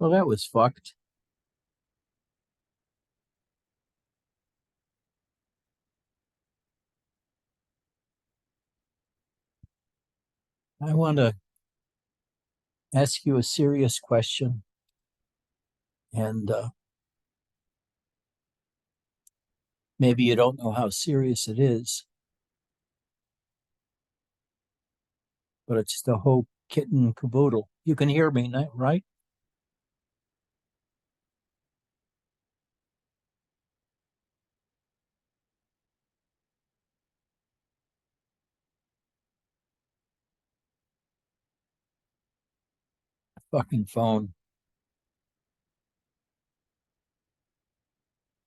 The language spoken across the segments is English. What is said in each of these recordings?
Well, that was fucked. I want to ask you a serious question. And maybe you don't know how serious it is, but it's the whole kit and caboodle. You can hear me, right? Fucking phone.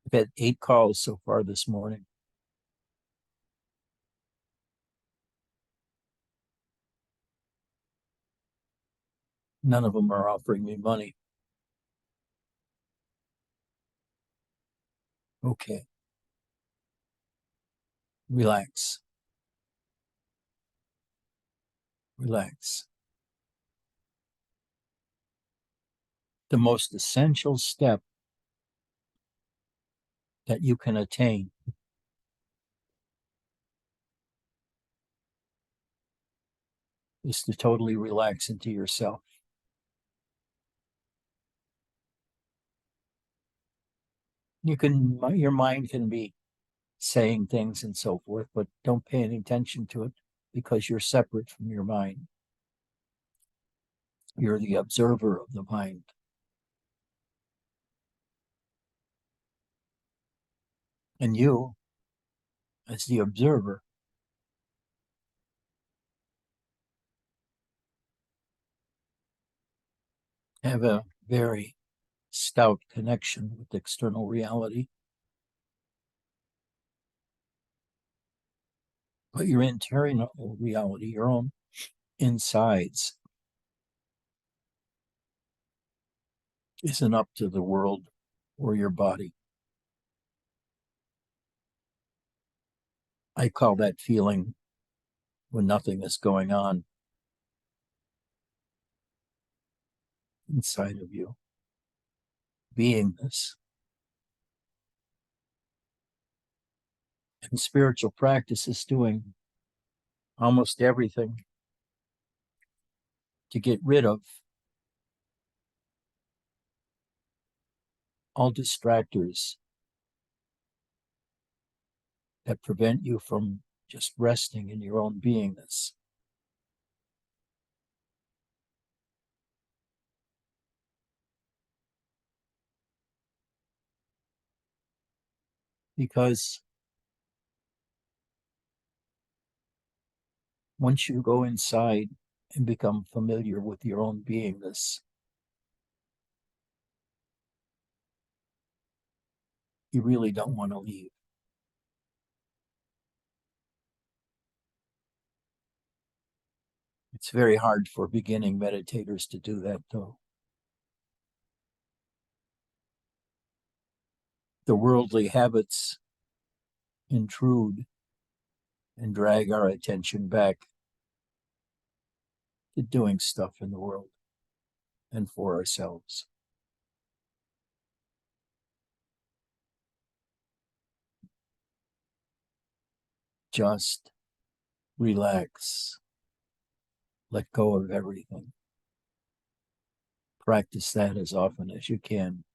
I've had 8 calls so far this morning. None of them are offering me money. Okay. Relax. Relax. The most essential step that you can attain is to totally relax into yourself. Your mind can be saying things and so forth, but don't pay any attention to it because you're separate from your mind. You're the observer of the mind. And you, as the observer, have a very stout connection with external reality. But your internal reality, your own insides, isn't up to the world or your body. I call that feeling when nothing is going on inside of you, beingness. And spiritual practice is doing almost everything to get rid of all distractors that prevent you from just resting in your own beingness. Because once you go inside and become familiar with your own beingness, you really don't want to leave. It's very hard for beginning meditators to do that, though. The worldly habits intrude and drag our attention back to doing stuff in the world and for ourselves. Just relax. Let go of everything. Practice that as often as you can.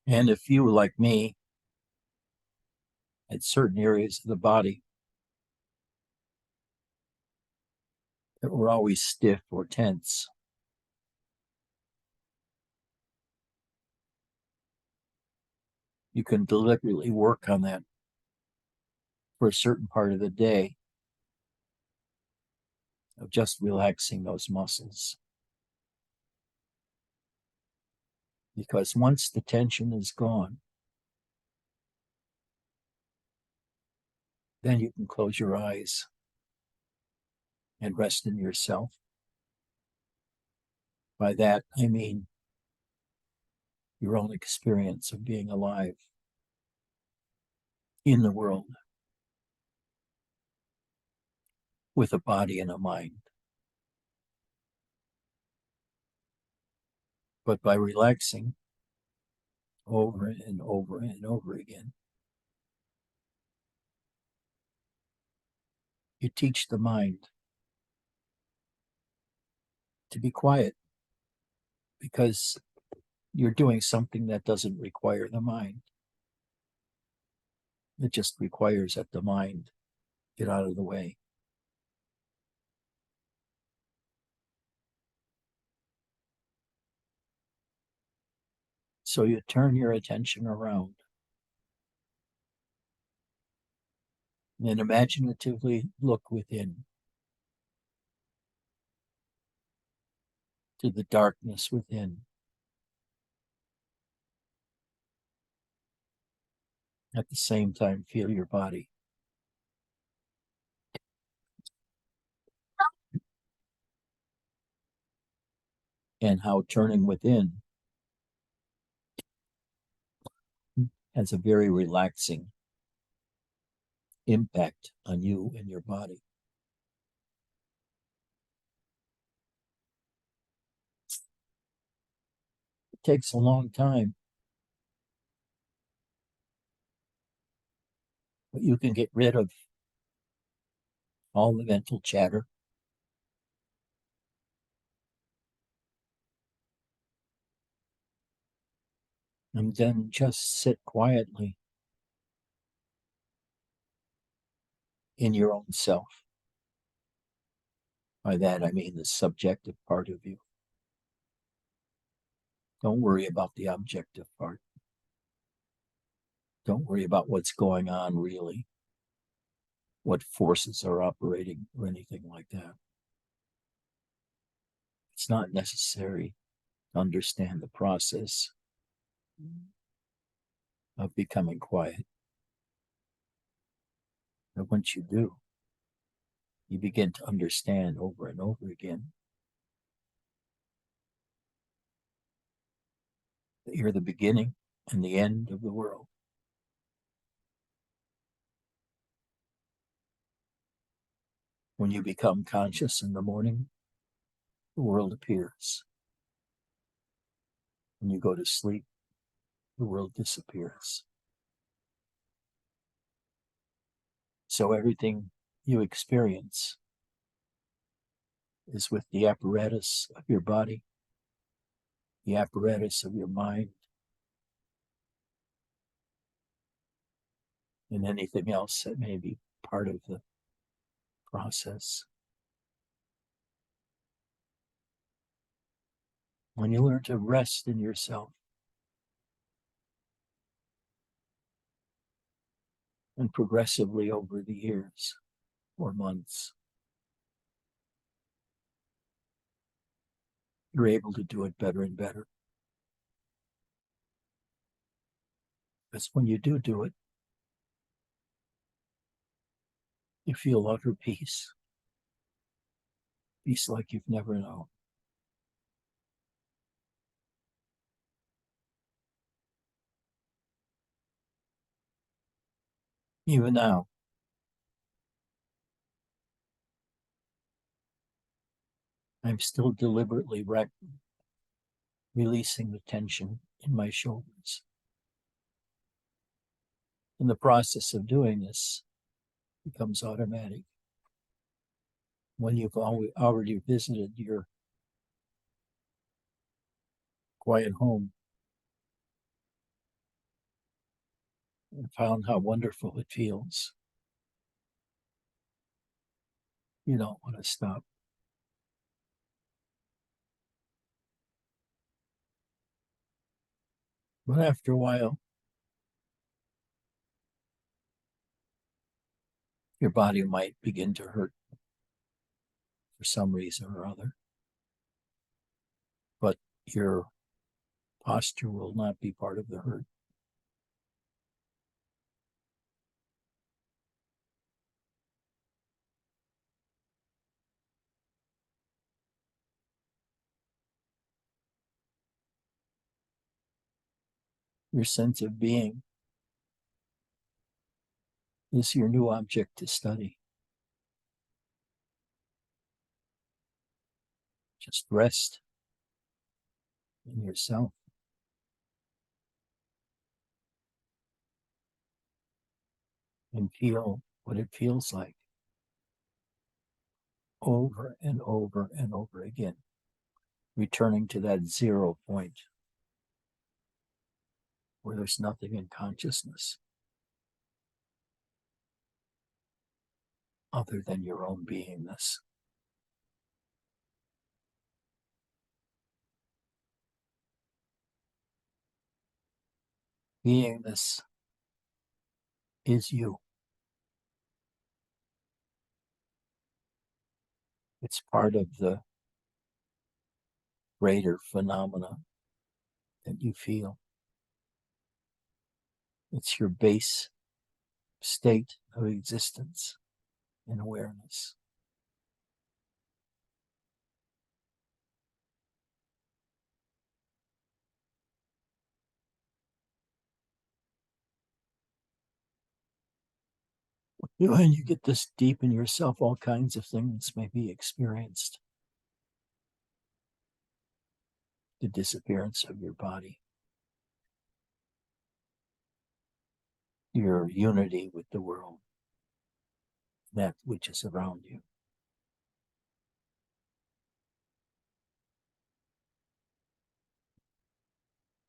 And if you, like me, at certain areas of the body that were always stiff or tense, you can deliberately work on that for a certain part of the day of just relaxing those muscles. Because once the tension is gone, then you can close your eyes and rest in yourself. By that, I mean your own experience of being alive in the world with a body and a mind. But by relaxing over and over and over again, you teach the mind to be quiet, because you're doing something that doesn't require the mind. It just requires that the mind get out of the way. So you turn your attention around and imaginatively look within to the darkness within. At the same time, feel your body. And how turning within has a very relaxing impact on you and your body. It takes a long time, but you can get rid of all the mental chatter. And then just sit quietly in your own self. By that, I mean the subjective part of you. Don't worry about the objective part. Don't worry about what's going on really, what forces are operating, or anything like that. It's not necessary to understand the process of becoming quiet. But once you do, you begin to understand over and over again that you're the beginning and the end of the world. When you become conscious in the morning, the world appears. When you go to sleep, the world disappears. So everything you experience is with the apparatus of your body, the apparatus of your mind, and anything else that may be part of the process. When you learn to rest in yourself and progressively over the years or months, you're able to do it better and better. Because when you do it, you feel utter peace. Peace like you've never known. Even now, I'm still deliberately releasing the tension in my shoulders. And the process of doing this becomes automatic. When you've already visited your quiet home and found how wonderful it feels, you don't want to stop. But after a while, your body might begin to hurt for some reason or other. But your posture will not be part of the hurt. Your sense of being is your new object to study. Just rest in yourself. And feel what it feels like over and over and over again, returning to that 0 point where there's nothing in consciousness other than your own beingness. Beingness is you. It's part of the greater phenomena that you feel. It's your base state of existence and awareness. When you get this deep in yourself, all kinds of things may be experienced. The disappearance of your body, your unity with the world, that which is around you.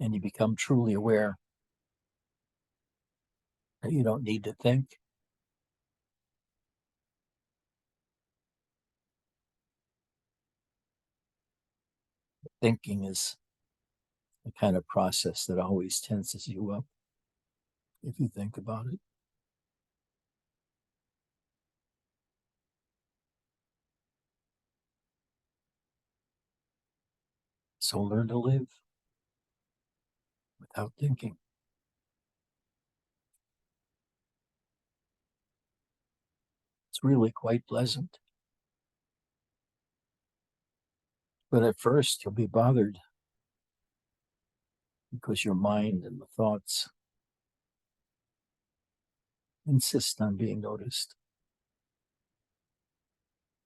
And you become truly aware that you don't need to think. Thinking is the kind of process that always tenses you up if you think about it. So learn to live without thinking. It's really quite pleasant. But at first, you'll be bothered because your mind and the thoughts insist on being noticed.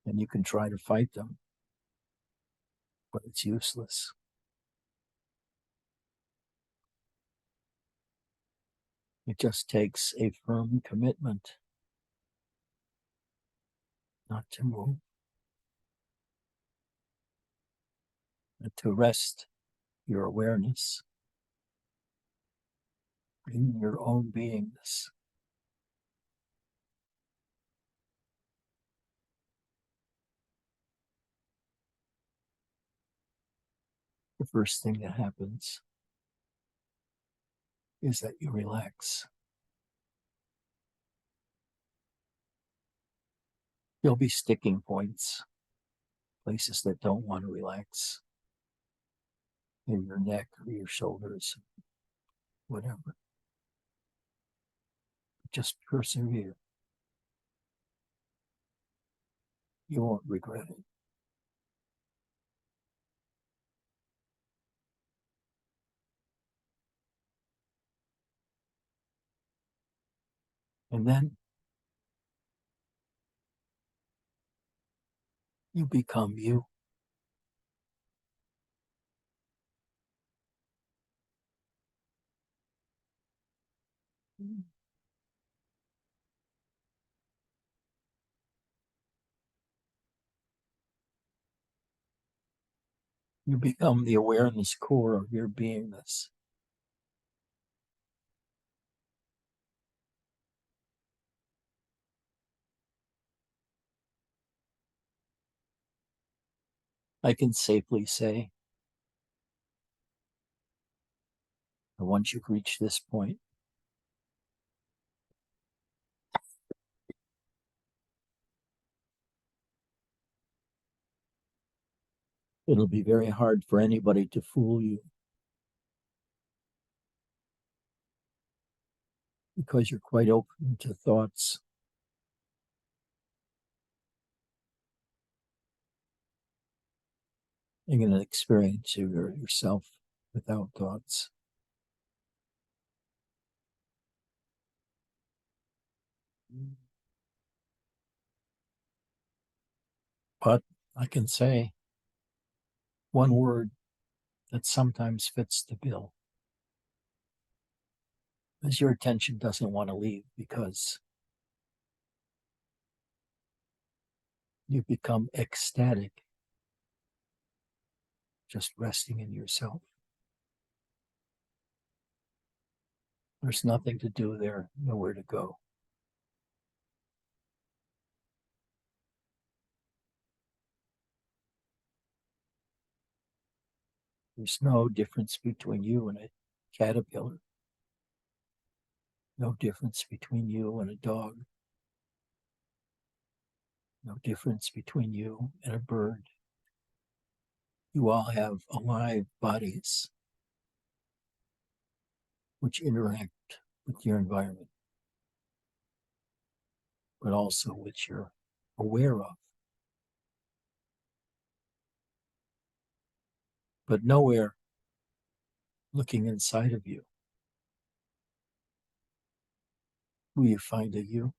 And you can try to fight them, but it's useless. It just takes a firm commitment not to move, and to rest your awareness in your own beingness. The first thing that happens is that you relax. There'll be sticking points, places that don't want to relax, in your neck or your shoulders, whatever. Just persevere. You won't regret it. And then you become you. You become the awareness core of your beingness. I can safely say that once you've reached this point, it'll be very hard for anybody to fool you, because you're quite open to thoughts. You're going to experience yourself without thoughts. But I can say one word that sometimes fits the bill. As your attention doesn't want to leave because you become ecstatic just resting in yourself. There's nothing to do there, nowhere to go. There's no difference between you and a caterpillar. No difference between you and a dog. No difference between you and a bird. You all have alive bodies which interact with your environment, but also which you're aware of. But nowhere looking inside of you will you find a you.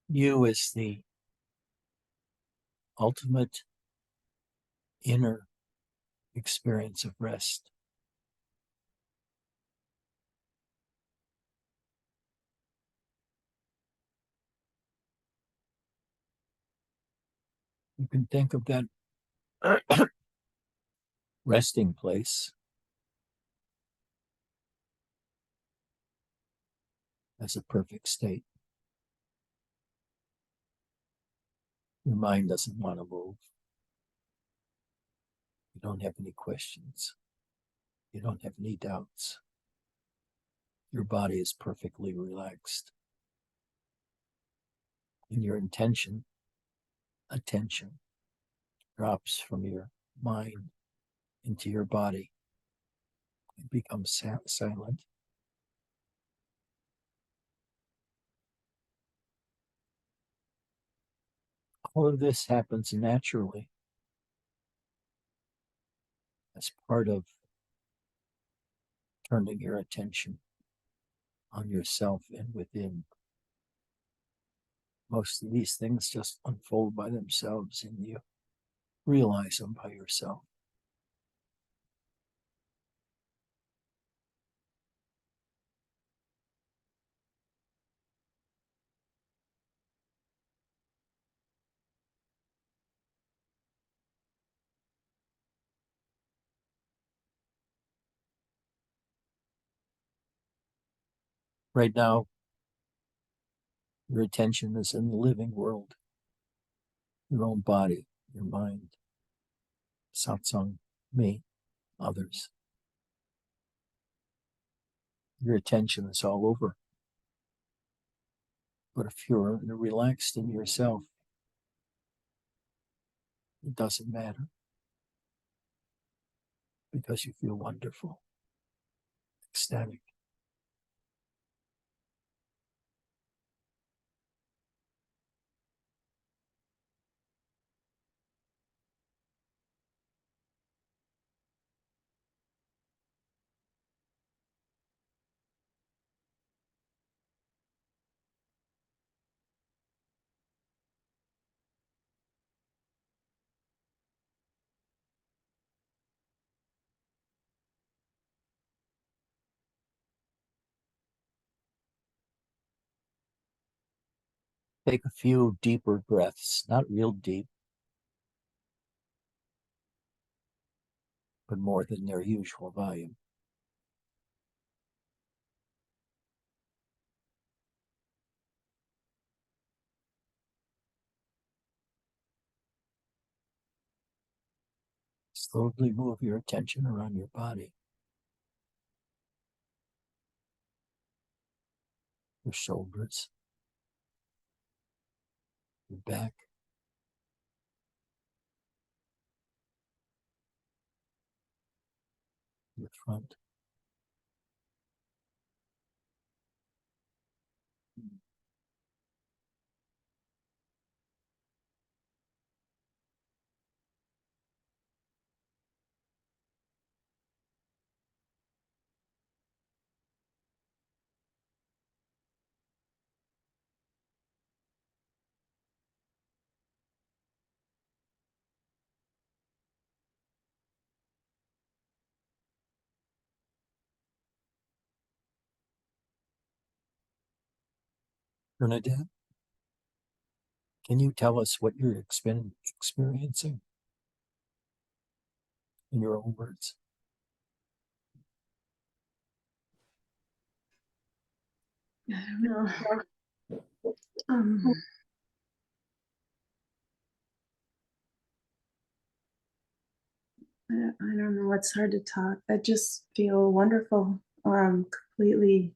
You is the ultimate inner experience of rest. You can think of that resting place as a perfect state. Your mind doesn't want to move. You don't have any questions. You don't have any doubts. Your body is perfectly relaxed. And your attention drops from your mind into your body and becomes silent. All of this happens naturally as part of turning your attention on yourself and within. Most of these things just unfold by themselves and you realize them by yourself. Right now, your attention is in the living world, your own body, your mind, satsang, me, others. Your attention is all over. But if you're relaxed in yourself, it doesn't matter because you feel wonderful, ecstatic. Take a few deeper breaths, not real deep, but more than their usual volume. Slowly move your attention around your body, your shoulders, your back, your front. Bernadette, can you tell us what you're experiencing in your own words? I don't know. I don't know. It's hard to talk. I just feel wonderful. Completely.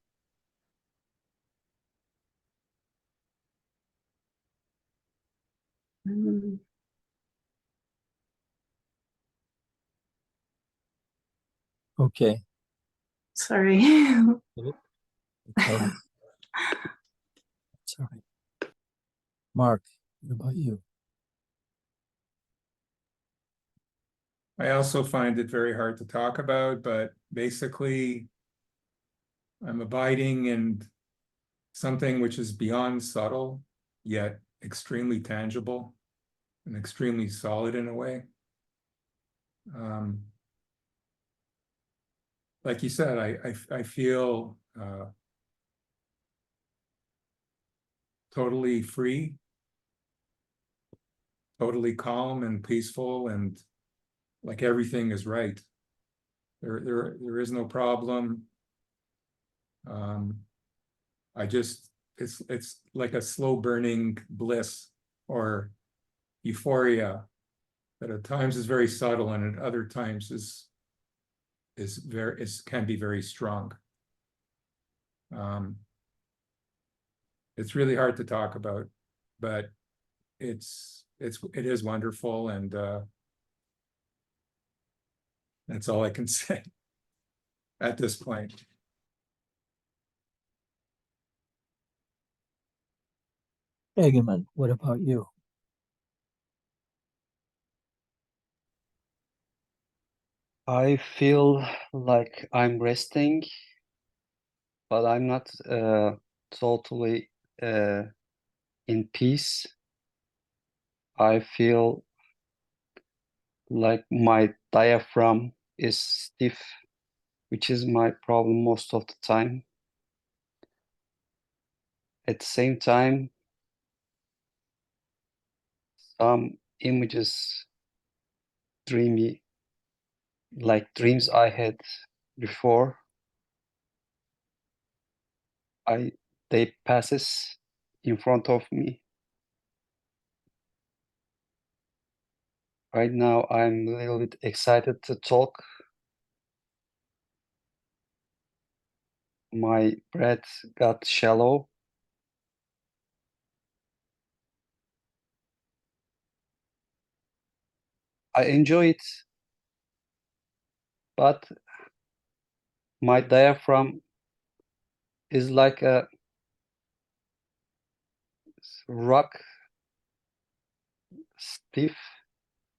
Okay. Sorry. It's all right. It's all right. Mark, what about you? I also find it very hard to talk about, but basically I'm abiding in something which is beyond subtle, yet extremely tangible and extremely solid in a way. Like you said, I feel totally free, totally calm and peaceful, and like everything is right. There is no problem. It's like a slow burning bliss or euphoria that at times is very subtle and at other times can be very strong. It's really hard to talk about, but it is wonderful, and that's all I can say at this point. Egamon, what about you? I feel like I'm resting, but I'm not totally in peace. I feel like my diaphragm is stiff, which is my problem most of the time. At the same time, some images, dreamy, like dreams I had before, they passes in front of me. Right now, I'm a little bit excited to talk. My breath got shallow. I enjoy it, but my diaphragm is like a rock, stiff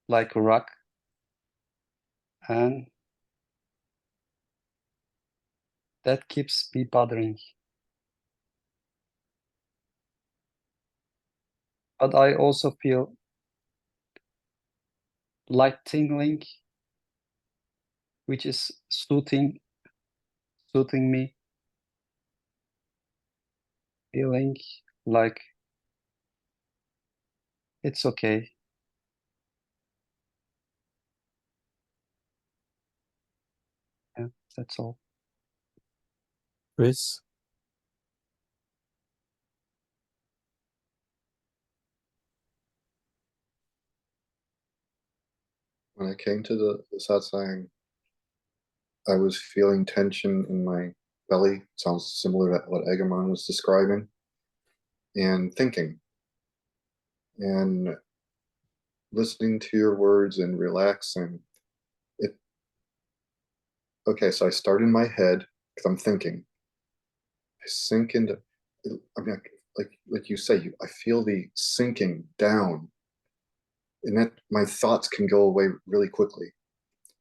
like a rock, and that keeps me bothering. But I also feel light tingling, which is soothing me, feeling like it's okay. Yeah, that's all. Chris? When I came to the satsang, I was feeling tension in my belly. Sounds similar to what Egamon was describing. And thinking. And listening to your words and relaxing. Okay, so I start in my head because I'm thinking. I sink into, I mean, like you say, I feel the sinking down, and that my thoughts can go away really quickly.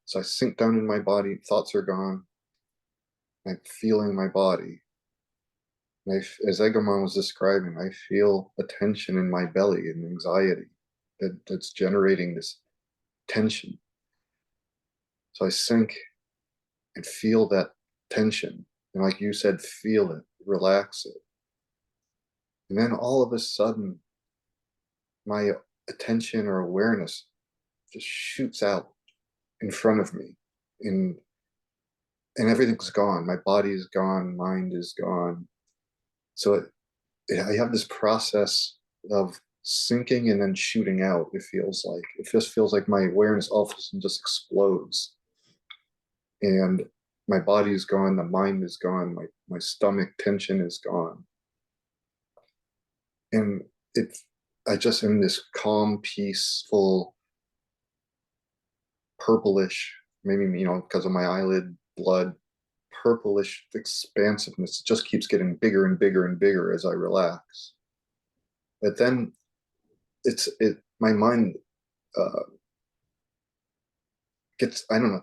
So I sink down in my body, thoughts are gone. I'm feeling my body. And as Egamon was describing, I feel a tension in my belly and anxiety that's generating this tension. So I sink and feel that tension. And like you said, feel it, relax it. And then all of a sudden, my attention or awareness just shoots out in front of me. And everything's gone. My body is gone, mind is gone. So I have this process of sinking and then shooting out, it feels like. It just feels like my awareness all of a sudden just explodes. And my body is gone, the mind is gone, my stomach tension is gone. And I just am this calm, peaceful, purplish, maybe, because of my eyelid blood, purplish expansiveness. It just keeps getting bigger and bigger and bigger as I relax. But then my mind gets, I don't know,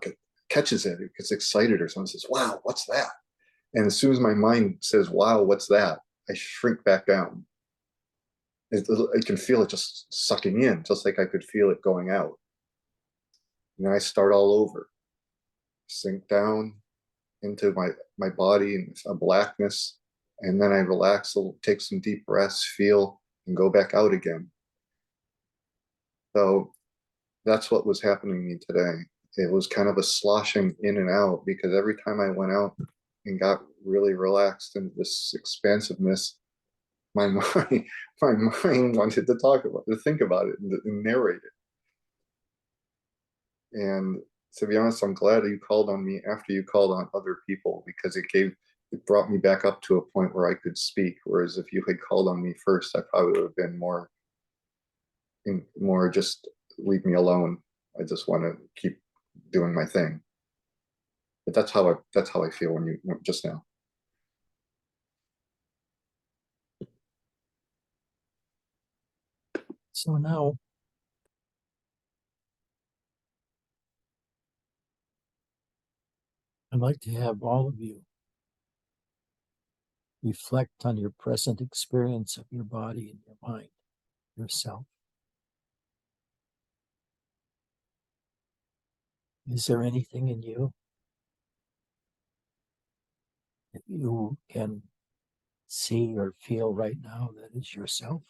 catches it gets excited or something, says, wow, what's that? And as soon as my mind says, wow, what's that? I shrink back down. I can feel it just sucking in, just like I could feel it going out. And then I start all over, sink down into my body and a blackness. And then I relax, take some deep breaths, feel, and go back out again. So that's what was happening to me today. It was kind of a sloshing in and out, because every time I went out and got really relaxed into this expansiveness, my mind wanted to think about it and narrate it. And to be honest, I'm glad you called on me after you called on other people, because it brought me back up to a point where I could speak. Whereas if you had called on me first, I probably would have been more just leave me alone. I just want to keep doing my thing. But that's how I feel when you just now. So now, I'd like to have all of you reflect on your present experience of your body and your mind, yourself. Is there anything in you that you can see or feel right now that is yourself?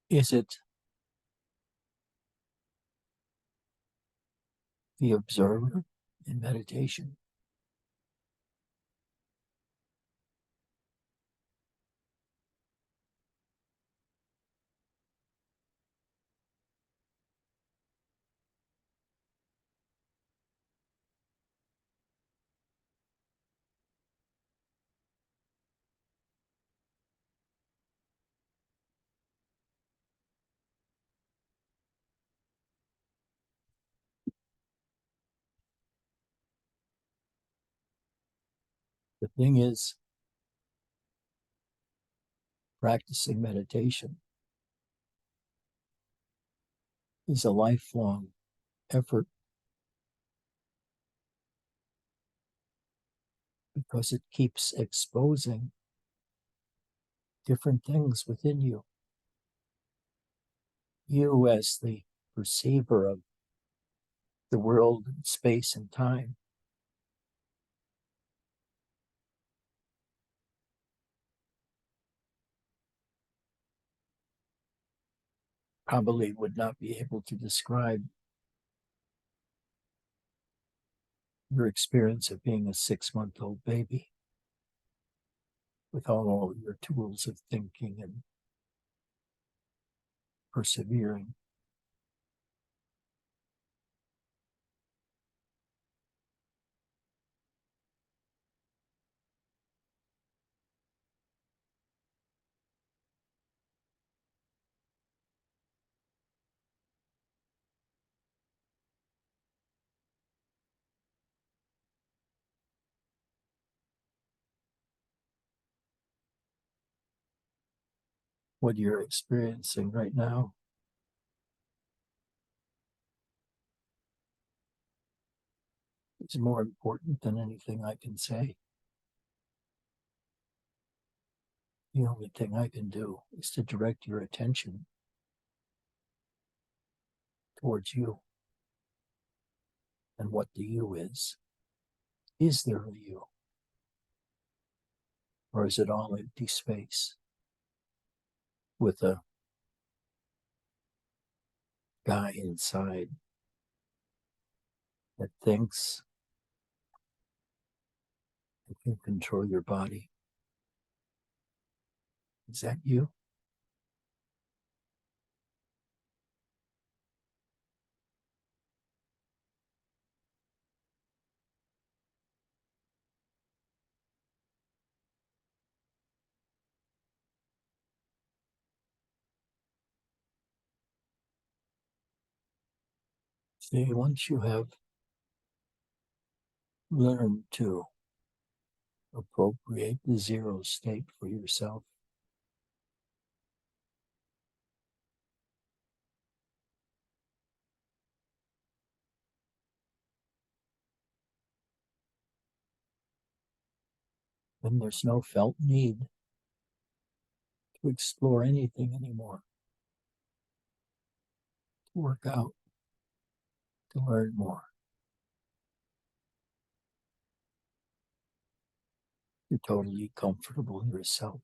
Is it the observer in meditation? The thing is, practicing meditation is a lifelong effort, because it keeps exposing different things within you. You, as the perceiver of the world, space, and time, probably would not be able to describe your experience of being a 6-month-old baby with all your tools of thinking and persevering. What you're experiencing right now is more important than anything I can say. The only thing I can do is to direct your attention towards you and what the you is. Is there a you? Or is it all empty space with a guy inside that thinks and can control your body? Is that you? See, once you have learned to appropriate the zero state for yourself, then there's no felt need to explore anything anymore, to work out, to learn more. You're totally comfortable in yourself,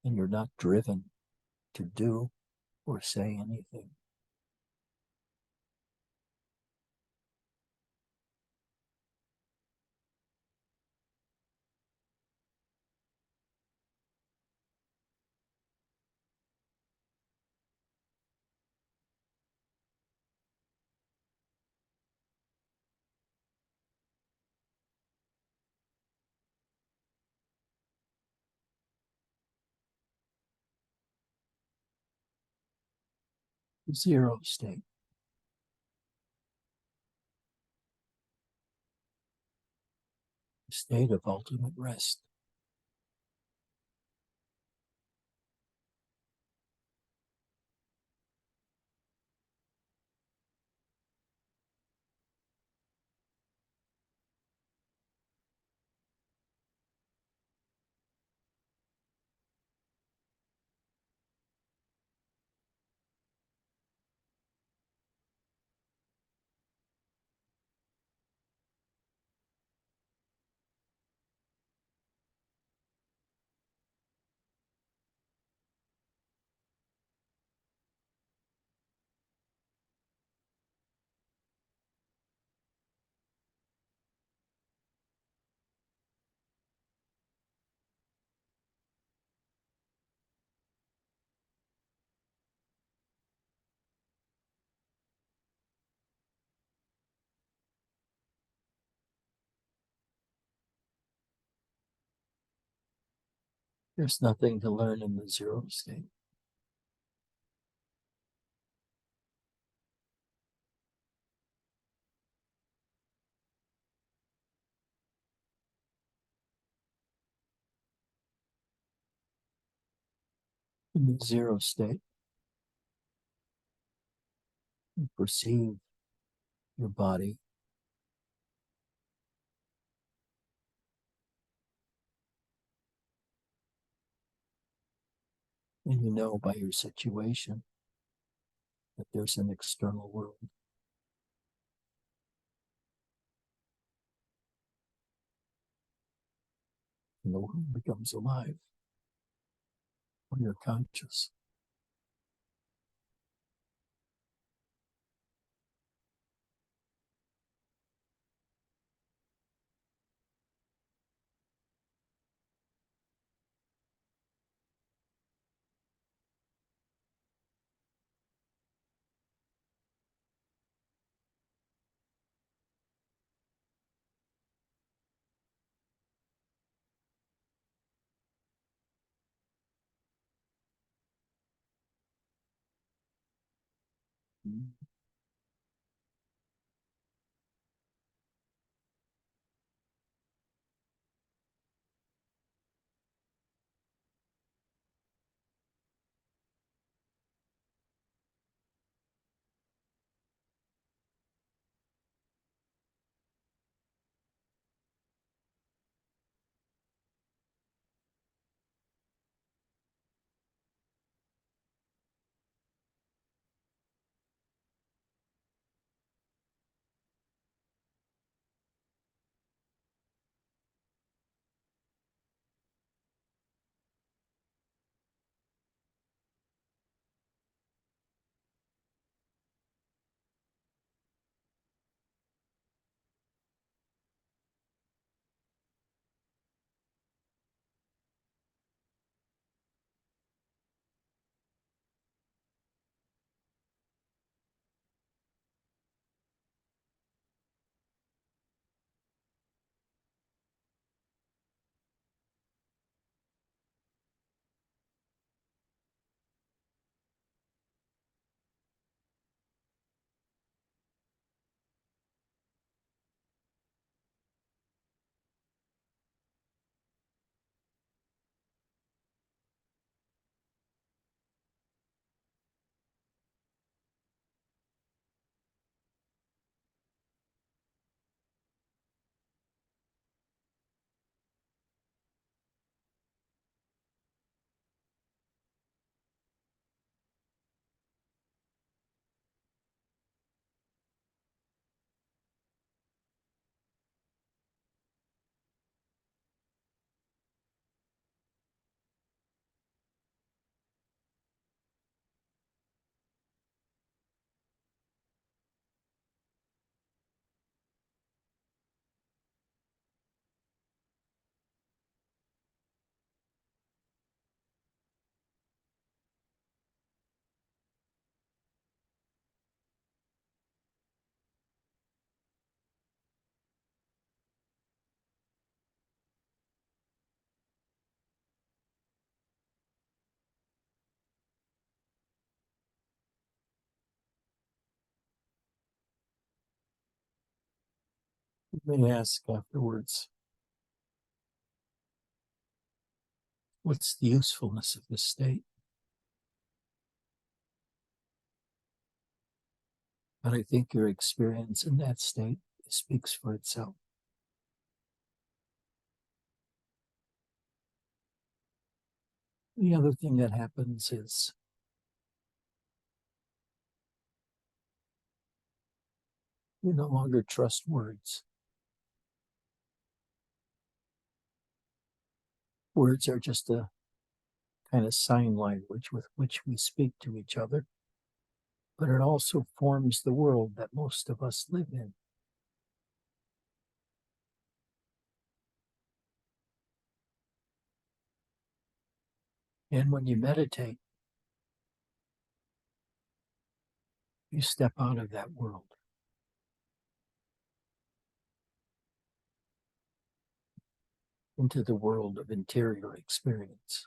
and you're not driven to do or say anything. Zero state. A state of ultimate rest. There's nothing to learn in the zero state. In the zero state, you perceive your body and you know by your situation that there's an external world. And the world becomes alive when you're conscious. You may ask afterwards, what's the usefulness of this state? But I think your experience in that state speaks for itself. The other thing that happens is you no longer trust words. Words are just a kind of sign language with which we speak to each other, but it also forms the world that most of us live in. And when you meditate, you step out of that world. Into the world of interior experience.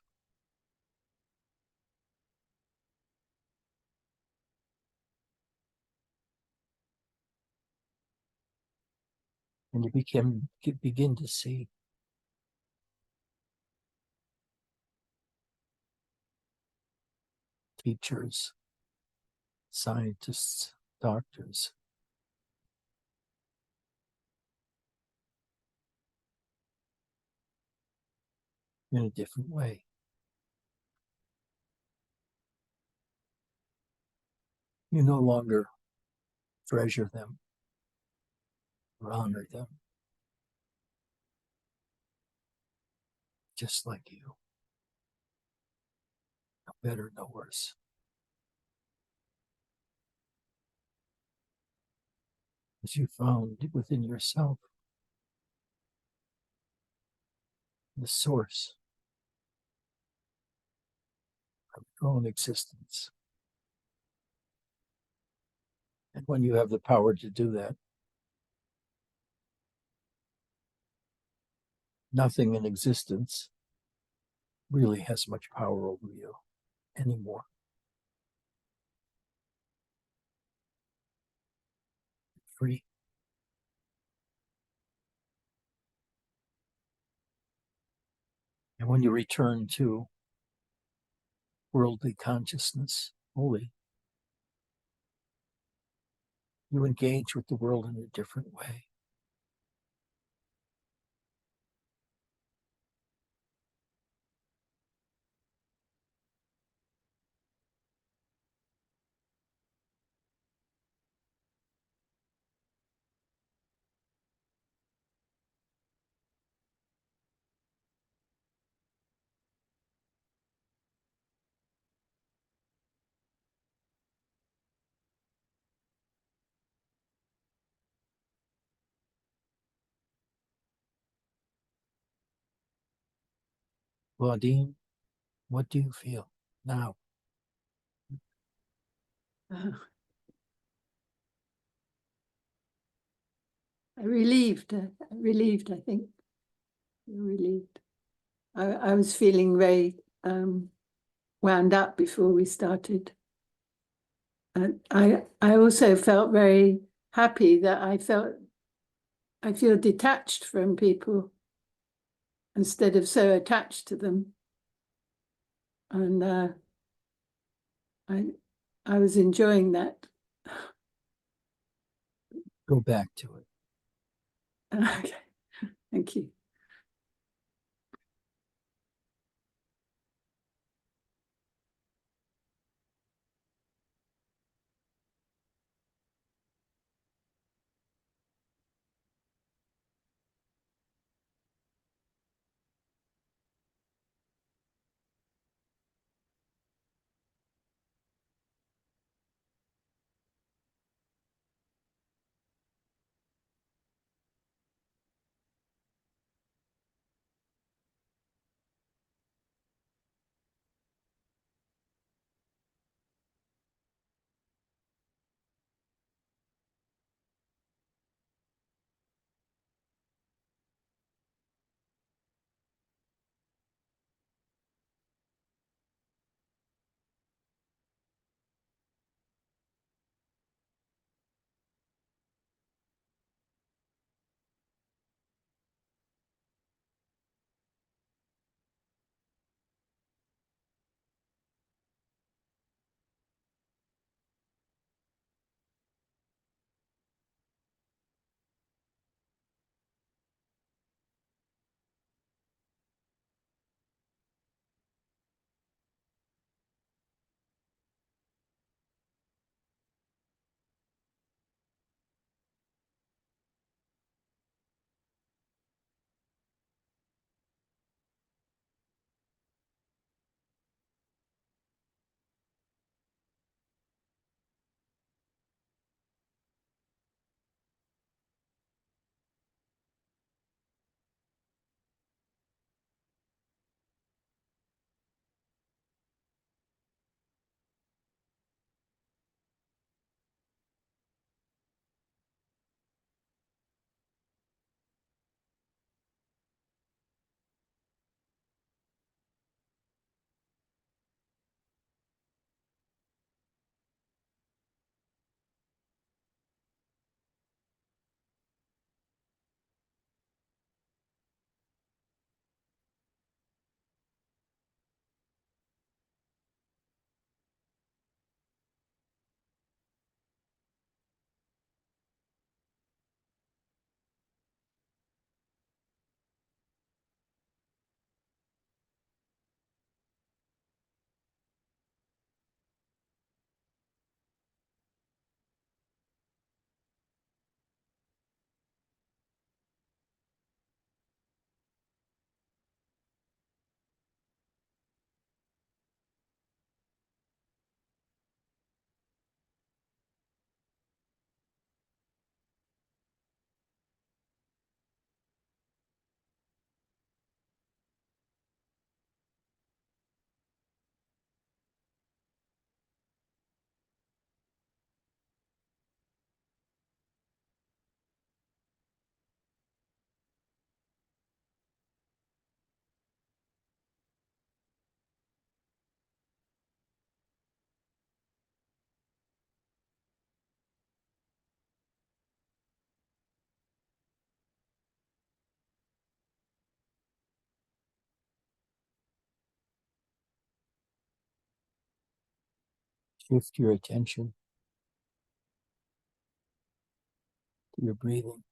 And you begin to see teachers, scientists, doctors, in a different way. You no longer treasure them or honor them, just like you. No better, no worse. As you found within yourself the source of your own existence. And when you have the power to do that, nothing in existence really has much power over you anymore. Free. And when you return to worldly consciousness fully, you engage with the world in a different way. Claudine, what do you feel now? Uh, relieved, I think. Relieved. I was feeling very wound up before we started. And I also felt very happy that I feel detached from people instead of so attached to them. And I was enjoying that. Go back to it. Okay, thank you. Shift your attention to your breathing.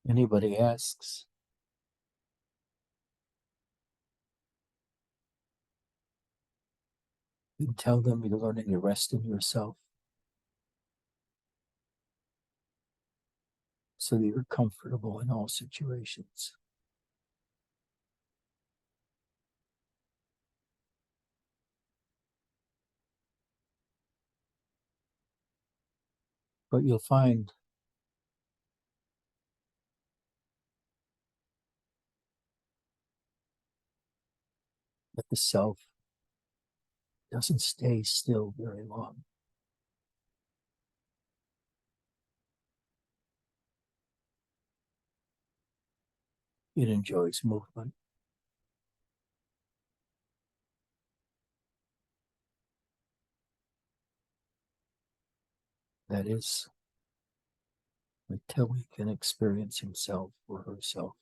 Anybody asks, you can tell them you're learning to rest in yourself so that you're comfortable in all situations. But you'll find that the self doesn't stay still very long. It enjoys movement. That is, until we can experience himself or herself.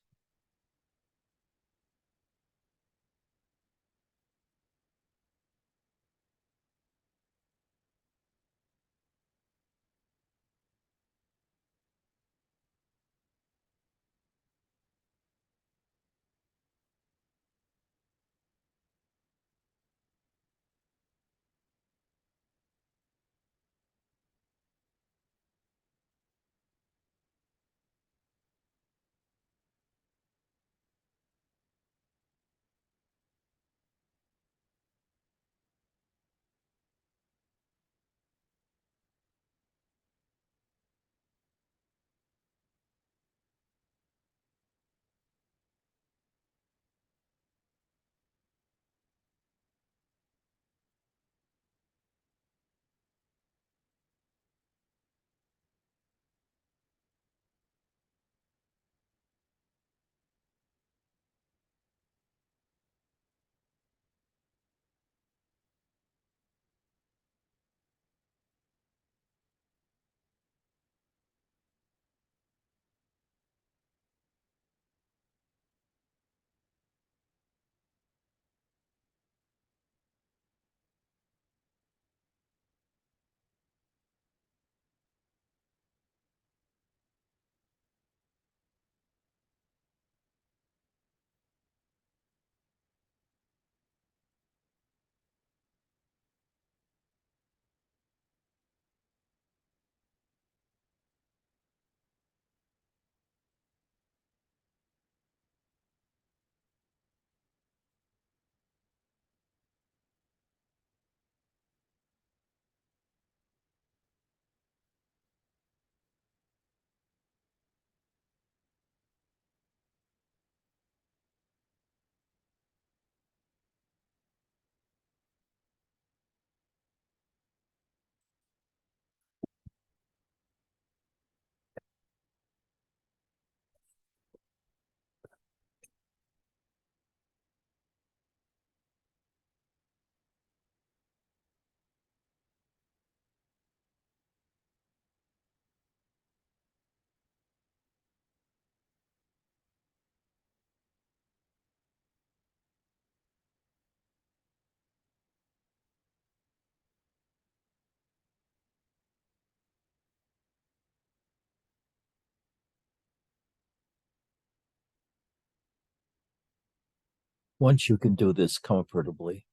Once you can do this comfortably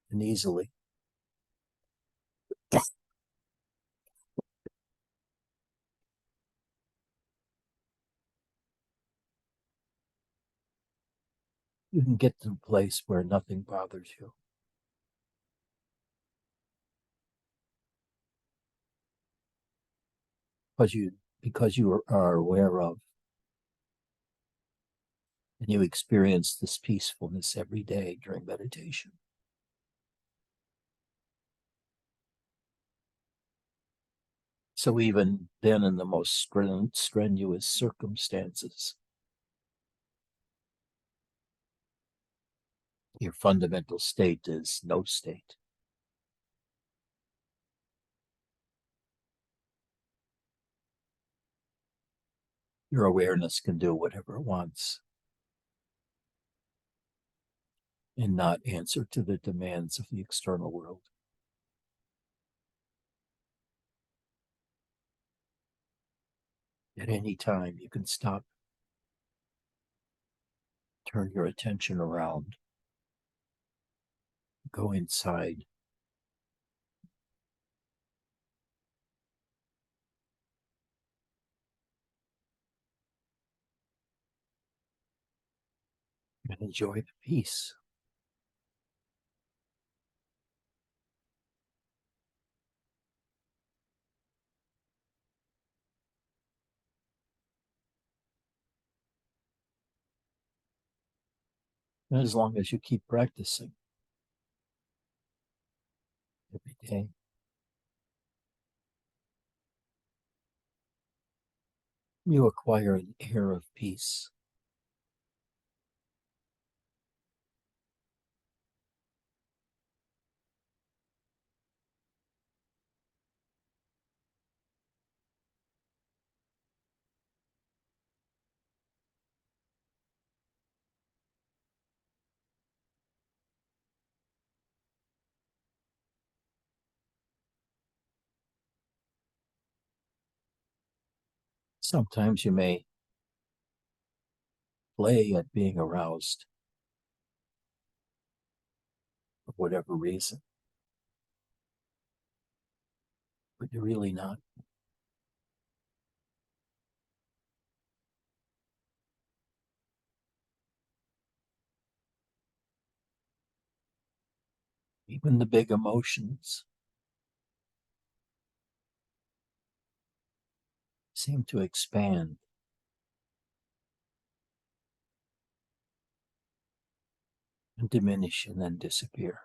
and easily, you can get to a place where nothing bothers you. Because you are aware of and you experience this peacefulness every day during meditation. So even then, in the most strenuous circumstances, your fundamental state is no state. Your awareness can do whatever it wants and not answer to the demands of the external world. At any time, you can stop, turn your attention around, go inside. And enjoy the peace. And as long as you keep practicing every day, you acquire an air of peace. Sometimes you may play at being aroused for whatever reason, but you're really not. Even the big emotions seem to expand and diminish and then disappear.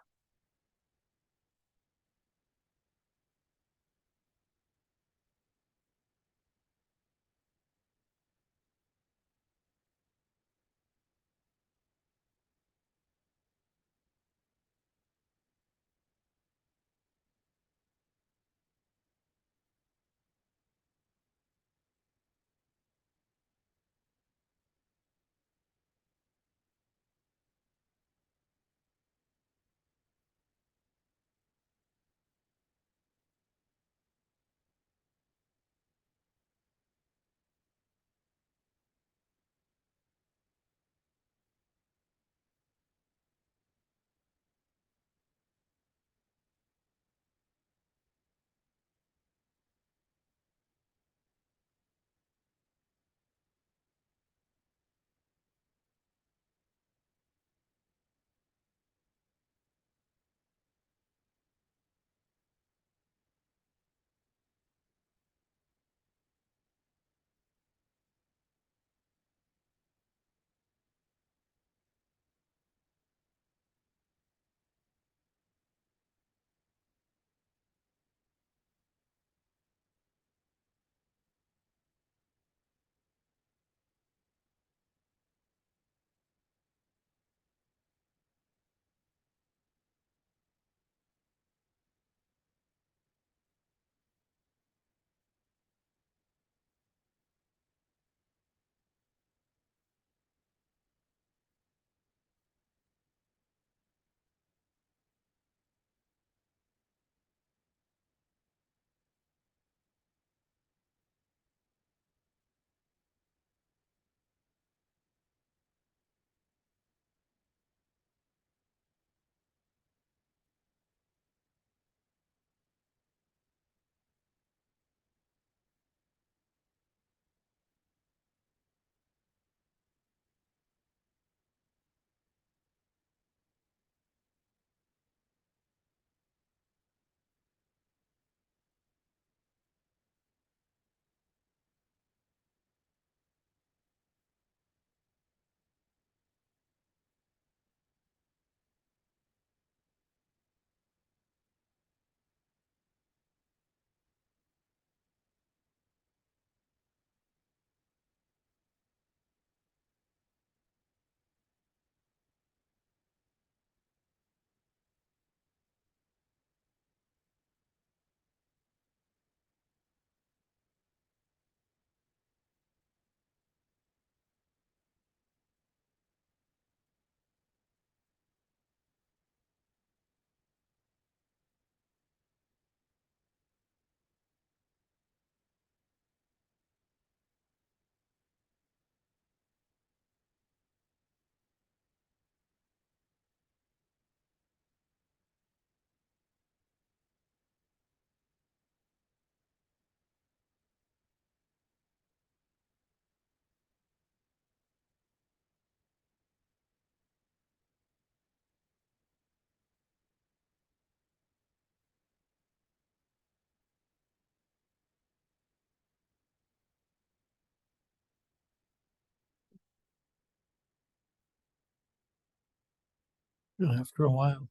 After a while,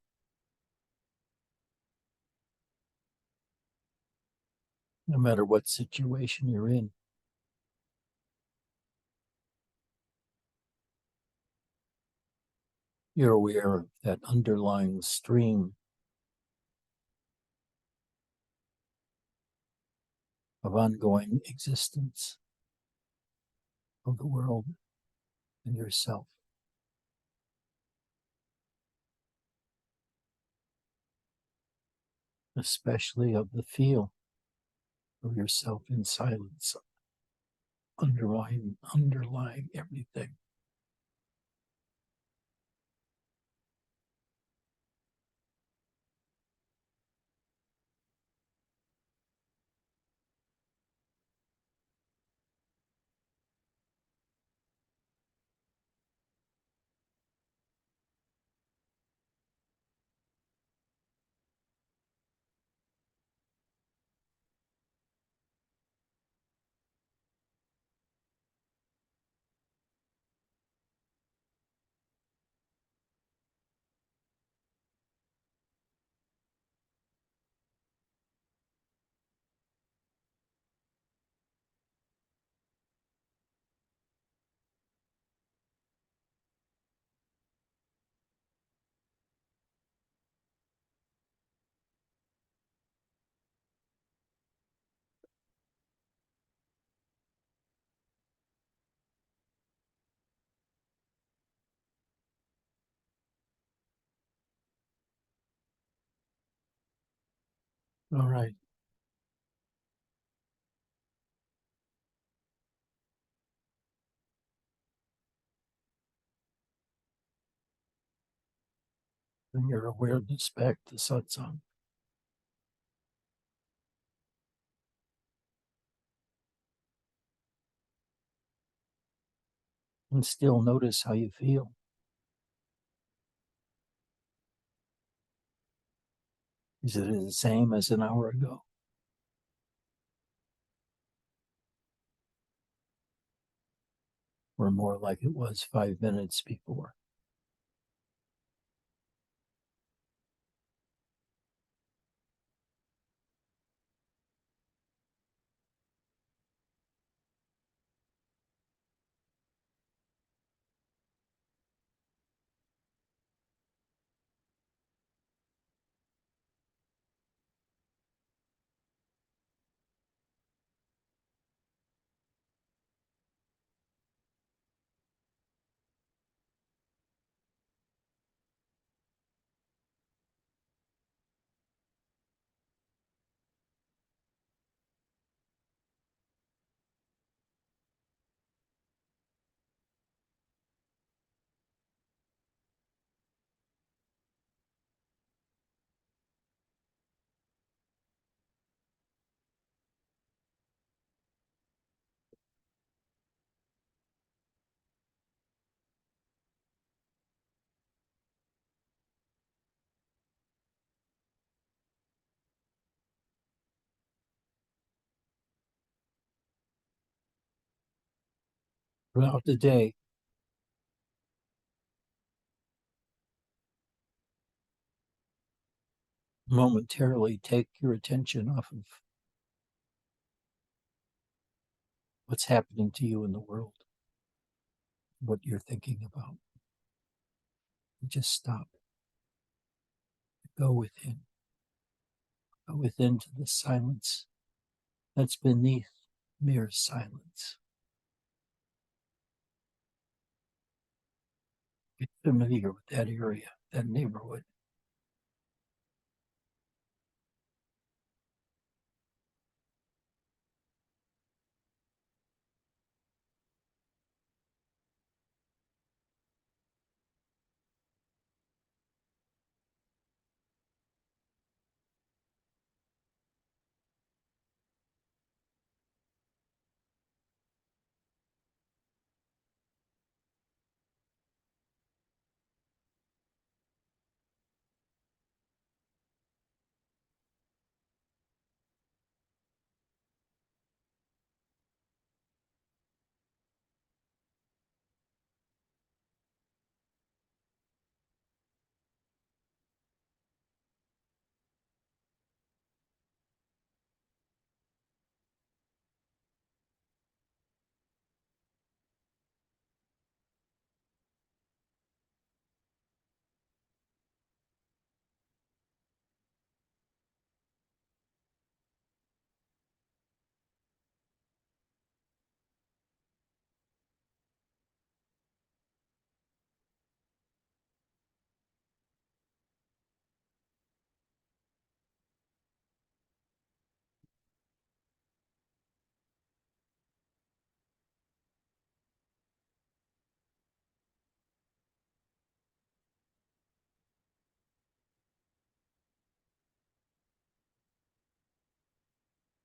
no matter what situation you're in, you're aware of that underlying stream of ongoing existence of the world and yourself. Especially of the feel of yourself in silence, underlying everything. All right. Bring your awareness back to satsang. And still notice how you feel. Is it the same as an hour ago? Or more like it was 5 minutes before? Throughout the day, momentarily take your attention off of what's happening to you in the world, what you're thinking about. And just stop. Go within. Go within to the silence that's beneath mere silence. Get familiar with that area, that neighborhood.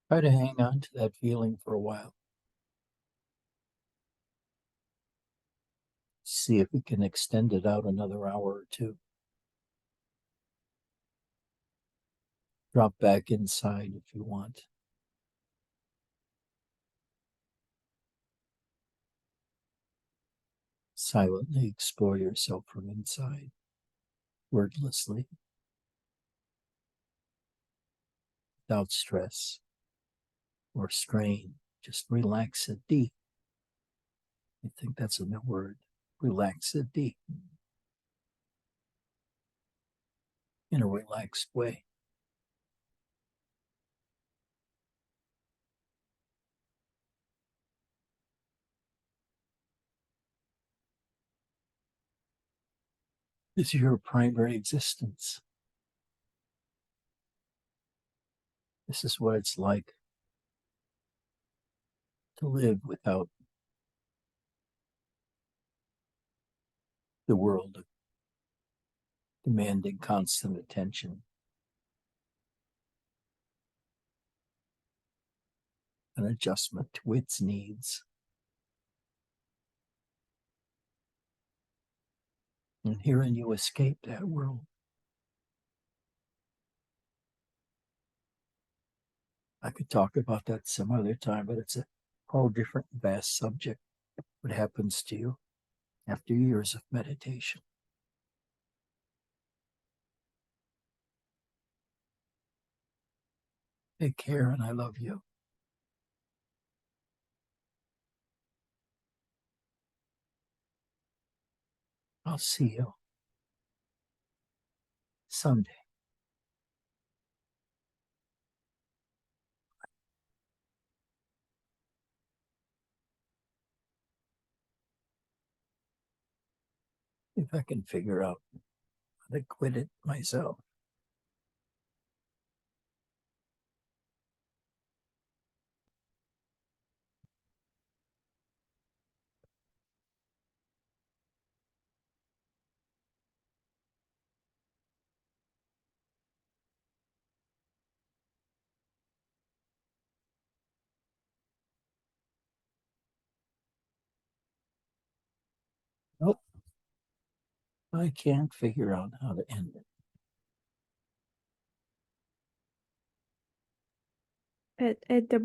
Try to hang on to that feeling for a while. See if we can extend it out another hour or two. Drop back inside if you want. Silently explore yourself from inside, wordlessly, without stress or strain. Just relax it deep. I think that's a new word. Relax it deep. In a relaxed way. This is your primary existence. This is what it's like to live without the world demanding constant attention, an adjustment to its needs. And herein you escape that world. I could talk about that some other time, but it's a whole different vast subject. What happens to you after years of meditation? Take care, and I love you. I'll see you someday. If I can figure out how to quit it myself. Nope. I can't figure out how to end it. At the